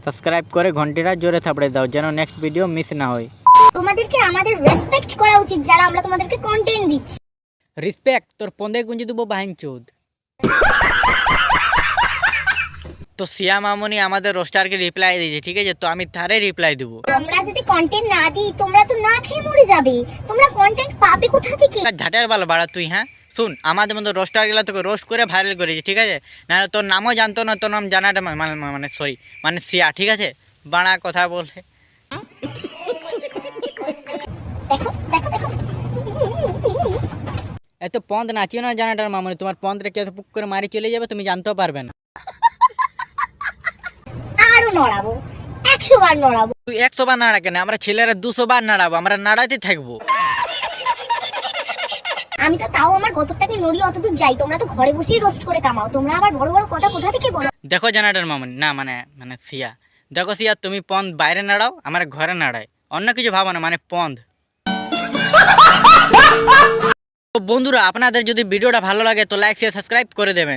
Subscribe করে ঘন্টিটা জোরে থাপড়ে দাও যেন নেক্সট ভিডিও মিস না হয়। তোমাদেরকে আমাদের রেসপেক্ট করা উচিত যারা আমরা তোমাদেরকে কন্টেন্ট দিচ্ছি। রিসপেক্ট তোর পন্দে গুঞ্জি দেবো বাহিন চোদ। তো সিয়া মামনি আমাদের রোস্টারকে রিপ্লাই দিয়েছে, ঠিক আছে, তো আমি তারে রিপ্লাই দেবো। আমরা যদি কন্টেন্ট না দিই তোমরা তো না খেয়ে মরে যাবে। তোমরা কন্টেন্ট পাবে কোথা থেকে? ঝাটের বাল বাড়া তুই, হ্যাঁ শুন, আমাদের মতো রোস্টার গেলা তোকে রোস্ট করে ভাইরাল করেছি, ঠিক আছে, না তোর নামও জানতো না, তোর নাম জানাটা মানে সরি মানে সিয়া, ঠিক আছে, বাড়া কথা বলে। দেখো দেখো দেখো, এত পন্দ নাচিও না জানাটার মামনি, তোমার পন্দরে কেউ পুক করে মারি চলে যাবে, তুমি জানতেও পারবে না। আরো নড়াবো, 100 বার নড়াবো। তুই 100 বার নাড়া কেন, আমরা ছেলেরা 200 বার নাড়াবো, আমরা নাড়াতে থাকবো। আমি তো তাও আমার গতরটাকে নড়িয়ে অতদূর যাই, তোমরা তো ঘরে বসেই রোস্ট করে কামাও। তোমরা আবার বড় বড় কথা কোথা থেকে বলো? দেখো জানাটার মামনি, না মানে মানে সিয়া, দেখো সিয়া, তুমি পন্দ বাইরে নাড়াও, আমার ঘরে নাড়ায়, অন্য কিছু ভাবো না, মানে পন্দ। তো বন্ধুরা, আপনাদের যদি ভিডিওটা ভালো লাগে তো লাইক শেয়ার সাবস্ক্রাইব করে দেবেন।